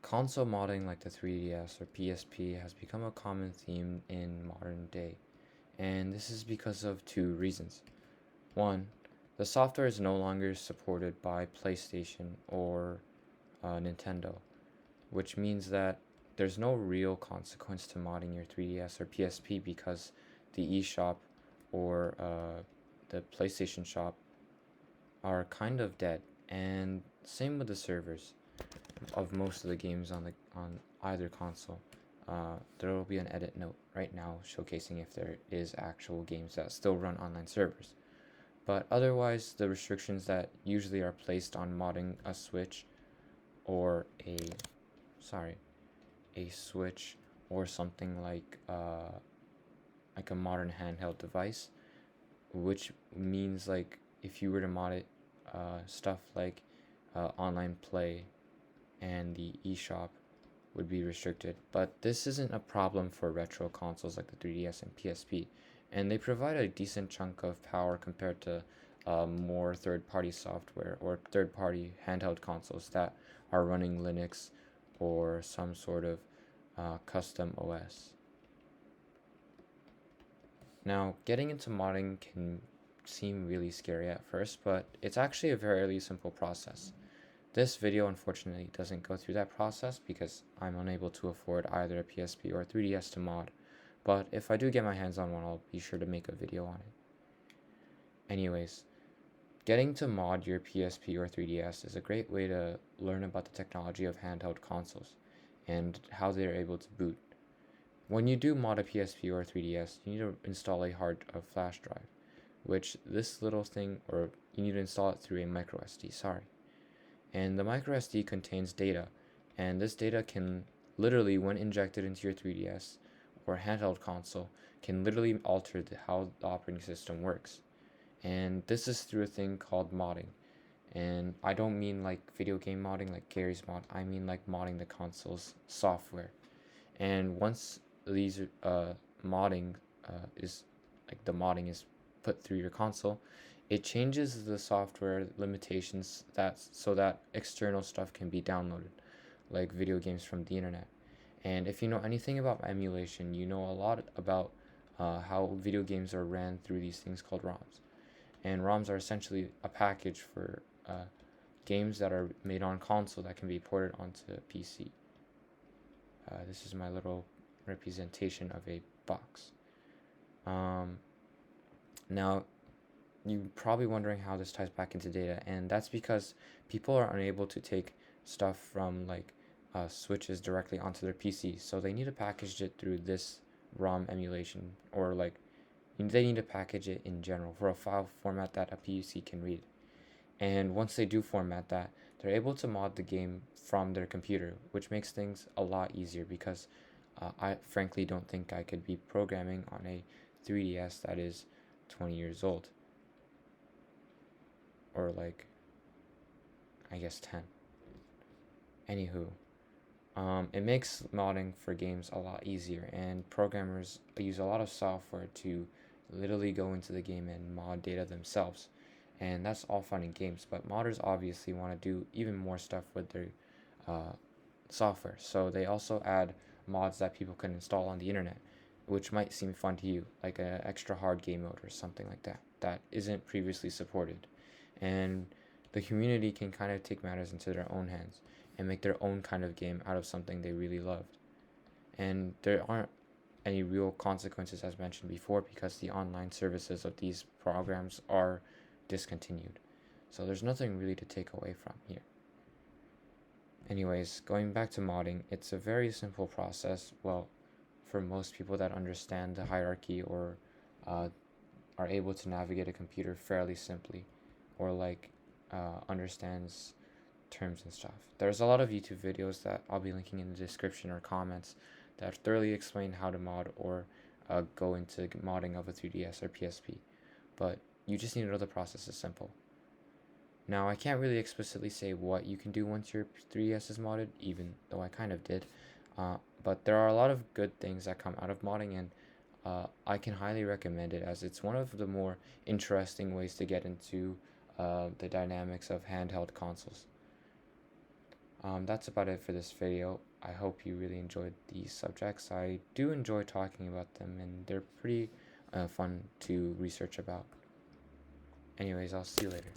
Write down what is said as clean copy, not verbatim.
Console modding like the 3DS or PSP has become a common theme in modern day, and this is because of two reasons. One, the software is no longer supported by PlayStation or Nintendo, which means that there's no real consequence to modding your 3DS or PSP because the eShop or the PlayStation shop are kind of dead, and same with the servers of most of the games on either console. There will be an edit note right now showcasing if there is actual games that still run online servers. But otherwise, the restrictions that usually are placed on modding a Switch or sorry, a Switch or something like a modern handheld device, which means like if you were to mod it, stuff like online play and the eShop would be restricted. But this isn't a problem for retro consoles like the 3DS and PSP, and they provide a decent chunk of power compared to more third party software or third party handheld consoles that are running Linux or some sort of custom OS. Now, getting into modding can seem really scary at first, but it's actually a fairly simple process. This video unfortunately doesn't go through that process because I'm unable to afford either a PSP or 3DS to mod, but if I do get my hands on one, I'll be sure to make a video on it. Anyways, getting to mod your PSP or 3DS is a great way to learn about the technology of handheld consoles and how they're able to boot. When you do mod a PSP or 3DS, you need to install a flash drive, which this little thing, or you need to install it through a micro SD, sorry. And the micro SD contains data, and this data can literally, when injected into your 3DS or handheld console, can literally alter how the operating system works. And this is through a thing called modding. And I don't mean like video game modding like Gary's mod, I mean like modding the console's software. And once these modding is like the modding is put through your console, it changes the software limitations so that external stuff can be downloaded, like video games from the internet. And if you know anything about emulation, you know a lot about how video games are ran through these things called ROMs. And ROMs are essentially a package for games that are made on console that can be ported onto PC. This is my little representation of a box. Now, you're probably wondering how this ties back into data, and that's because people are unable to take stuff from like switches directly onto their PC, so they need to package it through this ROM emulation, or like they need to package it in general for a file format that a PC can read. And once they do format that, they're able to mod the game from their computer, which makes things a lot easier because I frankly don't think I could be programming on a 3DS that is 20 years old. Or like, I guess 10. Anywho, it makes modding for games a lot easier, and programmers use a lot of software to literally go into the game and mod data themselves. And that's all fun in games, but modders obviously want to do even more stuff with their uh, software. So they also add mods that people can install on the internet, which might seem fun to you, like an extra hard game mode or something like that, that isn't previously supported. And the community can kind of take matters into their own hands and make their own kind of game out of something they really loved. And there aren't any real consequences, as mentioned before, because the online services of these programs are discontinued. So there's nothing really to take away from here. Anyways, going back to modding, it's a very simple process. Well, for most people that understand the hierarchy or uh, are able to navigate a computer fairly simply, or like understands terms and stuff. There's a lot of YouTube videos that I'll be linking in the description or comments that thoroughly explain how to mod or go into modding of a 3DS or PSP. But you just need to know the process is simple. Now, I can't really explicitly say what you can do once your 3DS is modded, even though I kind of did. But there are a lot of good things that come out of modding, and I can highly recommend it as it's one of the more interesting ways to get into the dynamics of handheld consoles. That's about it for this video. I hope you really enjoyed these subjects. I do enjoy talking about them, and they're pretty fun to research about. Anyways, I'll see you later.